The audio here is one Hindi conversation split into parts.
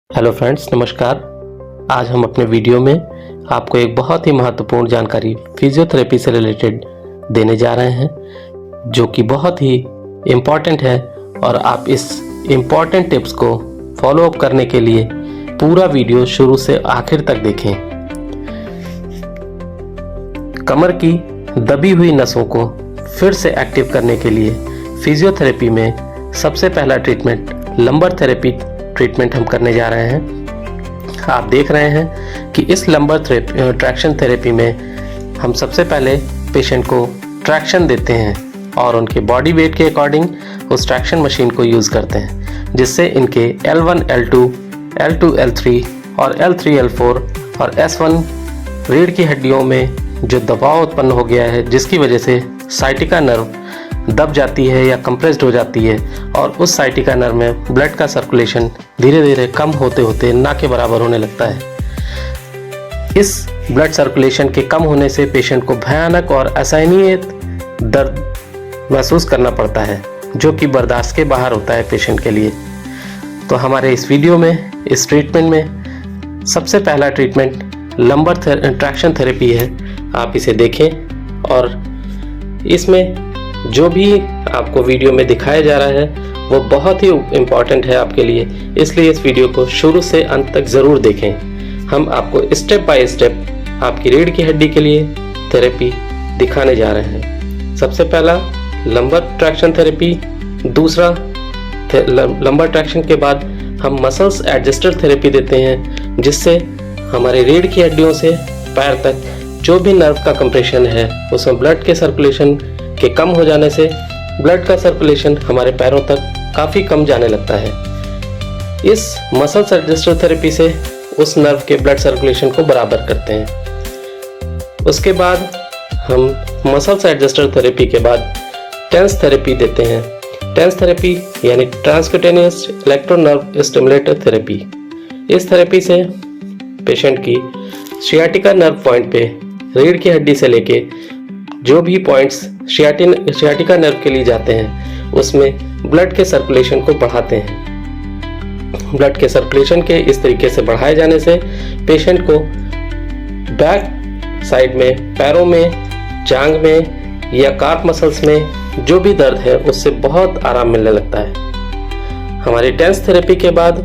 हेलो फ्रेंड्स, नमस्कार। आज हम अपने वीडियो में आपको एक बहुत ही महत्वपूर्ण जानकारी फिजियोथेरेपी से रिलेटेड देने जा रहे हैं, जो कि बहुत ही इम्पॉर्टेंट है और आप इस इम्पॉर्टेंट टिप्स को फॉलो अप करने के लिए पूरा वीडियो शुरू से आखिर तक देखें। कमर की दबी हुई नसों को फिर से एक्टिव करने के लिए फिजियोथेरेपी में सबसे पहला ट्रीटमेंट लंबर थेरेपी ट्रीटमेंट हम करने जा रहे हैं। आप देख रहे हैं कि इस लंबर ट्रैक्शन थेरेपी में हम सबसे पहले पेशेंट को ट्रैक्शन देते हैं और उनके बॉडी वेट के अकॉर्डिंग उस ट्रैक्शन मशीन को यूज़ करते हैं, जिससे इनके L1, L2, L2, L3 और L3, L4 और S1 रीढ़ की हड्डियों में जो दबाव उत्पन्न हो गया है, जिसकी वजह से साइटिका नर्व दब जाती है या कंप्रेस्ड हो जाती है और उस साइटिका नर्व में ब्लड का सर्कुलेशन धीरे धीरे कम होते होते ना के बराबर होने लगता है। इस ब्लड सर्कुलेशन के कम होने से पेशेंट को भयानक और असहनीय दर्द महसूस करना पड़ता है, जो कि बर्दाश्त के बाहर होता है पेशेंट के लिए। तो हमारे इस वीडियो में, इस ट्रीटमेंट में सबसे पहला ट्रीटमेंट लंबर ट्रैक्शन थेरेपी है। आप इसे देखें और इसमें जो भी आपको वीडियो में दिखाया जा रहा है वो बहुत ही इम्पॉर्टेंट है आपके लिए, इसलिए इस वीडियो को शुरू से अंत तक ज़रूर देखें। हम आपको स्टेप बाय स्टेप आपकी रीढ़ की हड्डी के लिए थेरेपी दिखाने जा रहे हैं। सबसे पहला लंबर ट्रैक्शन थेरेपी, दूसरा लंबर ट्रैक्शन के बाद हम मसल्स एडजस्टर थेरेपी देते हैं, जिससे हमारे रीढ़ की हड्डियों से पैर तक जो भी नर्व का कंप्रेशन है उसमें ब्लड के सर्कुलेशन के कम हो जाने से ब्लड का सर्कुलेशन हमारे पैरों तक काफ़ी कम जाने लगता है। इस मसल्स एडजस्टर थेरेपी से उस नर्व के ब्लड सर्कुलेशन को बराबर करते हैं। उसके बाद हम मसल्स एडजस्टर थेरेपी के बाद टेंस थेरेपी देते हैं। टेंस थेरेपी यानी transcutaneous electro nerve stimulator therapy. इस थेरेपी से पेशेंट की सियाटिका नर्व पॉइंट पे रीढ़ की हड्डी से लेके जो भी पॉइंट्स सियाटिका नर्व के लिए जाते हैं उसमें ब्लड के सर्कुलेशन को बढ़ाते हैं। ब्लड के सर्कुलेशन के इस तरीके से बढ़ाए जाने से पेशेंट को बैक साइड में, पैरों में, जांघ में या कार्प मसल्स में जो भी दर्द है उससे बहुत आराम मिलने लगता है। हमारी टेंस थेरेपी के बाद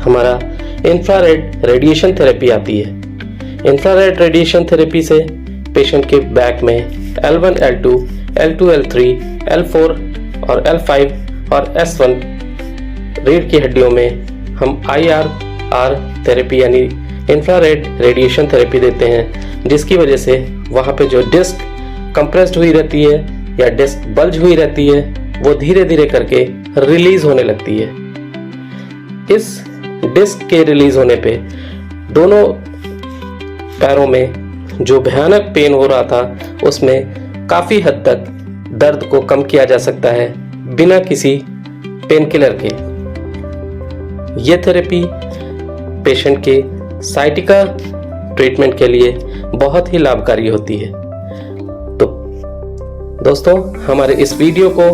हमारा इंफ्रारेड रेडिएशन थेरेपी आती है। इंफ्रारेड रेडिएशन थेरेपी से पेशेंट के बैक में L1, L2, L2, L3, L4 और L5 और S1 रीढ़ की हड्डियों में हम IRR थेरेपी यानी इंफ्रारेड रेडिएशन थेरेपी देते हैं, जिसकी वजह से वहाँ पे जो डिस्क कंप्रेस्ड हुई रहती है या डिस्क बल्ज हुई रहती है वो धीरे धीरे करके रिलीज होने लगती है। इस डिस्क के रिलीज होने पे दोनों पैरों में जो भयानक पेन हो रहा था उसमें काफ़ी हद तक दर्द को कम किया जा सकता है बिना किसी पेन किलर के। ये थेरेपी पेशेंट के साइटिका ट्रीटमेंट के लिए बहुत ही लाभकारी होती है। तो दोस्तों, हमारे इस वीडियो को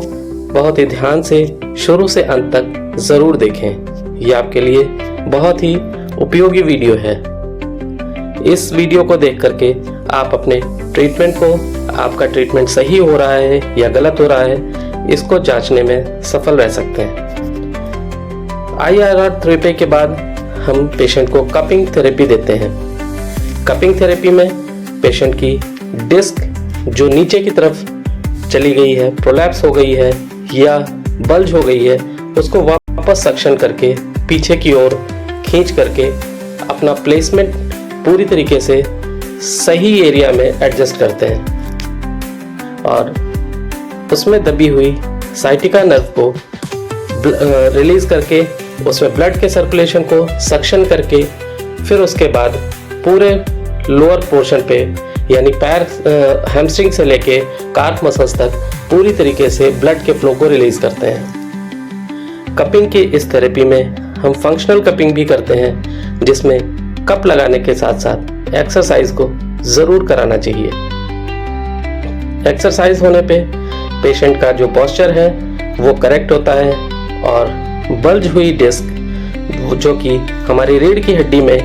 बहुत ही ध्यान से शुरू से अंत तक ज़रूर देखें। ये आपके लिए बहुत ही उपयोगी वीडियो है। इस वीडियो को देख करके आप अपने ट्रीटमेंट को, आपका ट्रीटमेंट सही हो रहा है या गलत हो रहा है, इसको जांचने में सफल रह सकते हैं। IRR थेरेपी के बाद हम पेशेंट को कपिंग थेरेपी देते हैं। कपिंग थेरेपी में पेशेंट की डिस्क जो नीचे की तरफ चली गई है, प्रोलैप्स हो गई है या बल्ज हो गई है, उसको वापस सक्शन करके पीछे की ओर खींच करके अपना प्लेसमेंट पूरी तरीके से सही एरिया में एडजस्ट करते हैं और उसमें दबी हुई साइटिका नर्व को रिलीज करके उसमें ब्लड के सर्कुलेशन को सक्शन करके फिर उसके बाद पूरे लोअर पोर्शन पे यानी पैर, हैमस्ट्रिंग से लेके कार्प मसल्स तक पूरी तरीके से ब्लड के फ्लो को रिलीज करते हैं। कपिंग की इस थेरेपी में हम फंक्शनल कपिंग भी करते हैं, जिसमें कप लगाने के साथ साथ एक्सरसाइज को ज़रूर कराना चाहिए। एक्सरसाइज होने पे पेशेंट का जो पोस्चर है वो करेक्ट होता है और बल्ज हुई डिस्क जो कि हमारी रीढ़ की हड्डी में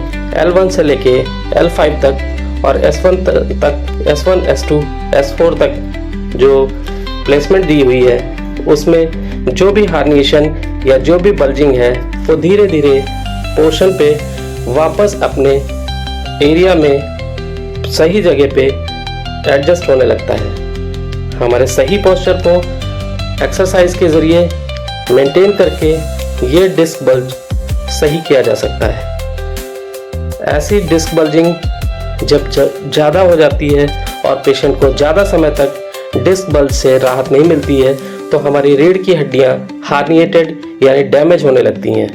L1 से लेके L5 तक और S1 तक, S1, S2, S4 तक जो प्लेसमेंट दी हुई है, उसमें जो भी हार्निएशन या जो भी बल्जिंग है वो धीरे धीरे पोर्शन पे वापस अपने एरिया में सही जगह पे एडजस्ट होने लगता है। हमारे सही पोस्चर को एक्सरसाइज के ज़रिए मेंटेन करके ये डिस्क बल्ज सही किया जा सकता है। ऐसी डिस्क बल्जिंग जब ज़्यादा हो जाती है और पेशेंट को ज़्यादा समय तक डिस्क बल्ज से राहत नहीं मिलती है तो हमारी रीढ़ की हड्डियां हार्निएटेड यानी डैमेज होने लगती हैं।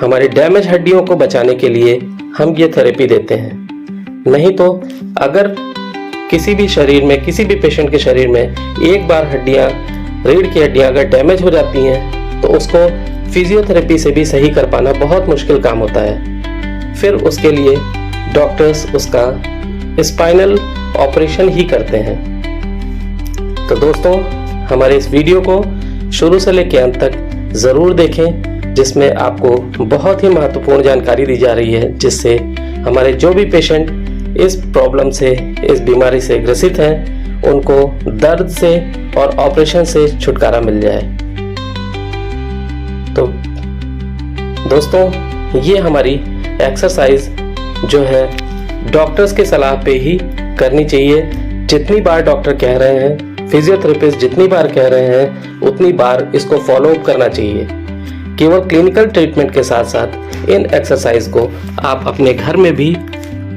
हमारी डैमेज हड्डियों को बचाने के लिए हम ये थेरेपी देते हैं। नहीं तो अगर किसी भी शरीर में, किसी भी पेशेंट के शरीर में एक बार हड्डियां, रीढ़ की हड्डियां अगर डैमेज हो जाती हैं तो उसको फिजियोथेरेपी से भी सही कर पाना बहुत मुश्किल काम होता है। फिर उसके लिए डॉक्टर्स उसका स्पाइनल ऑपरेशन ही करते हैं। तो दोस्तों, हमारे इस वीडियो को शुरू से लेकर अंत तक ज़रूर देखें, जिसमें आपको बहुत ही महत्वपूर्ण जानकारी दी जा रही है, जिससे हमारे जो भी पेशेंट इस प्रॉब्लम से, इस बीमारी से ग्रसित हैं, उनको दर्द से और ऑपरेशन से छुटकारा मिल जाए। तो दोस्तों, ये हमारी एक्सरसाइज जो है डॉक्टर्स की सलाह पे ही करनी चाहिए। जितनी बार डॉक्टर कह रहे हैं, फिजियोथेरेपिस्ट जितनी बार कह रहे हैं, उतनी बार इसको फॉलो अप करना चाहिए। केवल क्लिनिकल ट्रीटमेंट के साथ साथ इन एक्सरसाइज को आप अपने घर में भी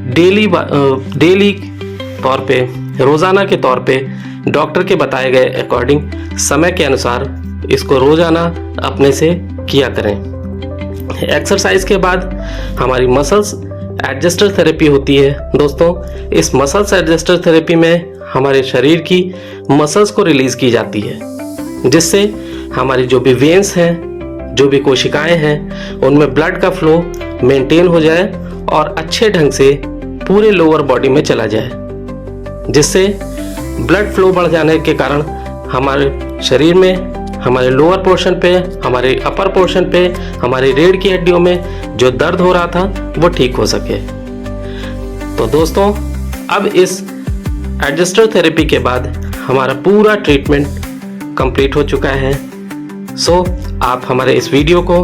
डेली तौर पे, रोज़ाना के तौर पे डॉक्टर के बताए गए अकॉर्डिंग समय के अनुसार इसको रोज़ाना अपने से किया करें। एक्सरसाइज के बाद हमारी मसल्स एडजस्टर थेरेपी होती है। दोस्तों, इस मसल्स एडजस्टर थेरेपी में हमारे शरीर की मसल्स को रिलीज की जाती है, जिससे हमारी जो भी वेन्स हैं, जो भी कोशिकाएं हैं, उनमें ब्लड का फ्लो मेंटेन हो जाए और अच्छे ढंग से पूरे लोअर बॉडी में चला जाए, जिससे ब्लड फ्लो बढ़ जाने के कारण हमारे शरीर में, हमारे लोअर पोर्शन पे, हमारे अपर पोर्शन पे, हमारी रीढ़ की हड्डियों में जो दर्द हो रहा था वो ठीक हो सके। तो दोस्तों, अब इस एडजस्टर थेरेपी के बाद हमारा पूरा ट्रीटमेंट कंप्लीट हो चुका है। सो आप हमारे इस वीडियो को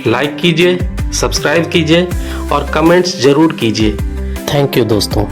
लाइक कीजिए, सब्सक्राइब कीजिए और कमेंट्स ज़रूर कीजिए। थैंक यू दोस्तों।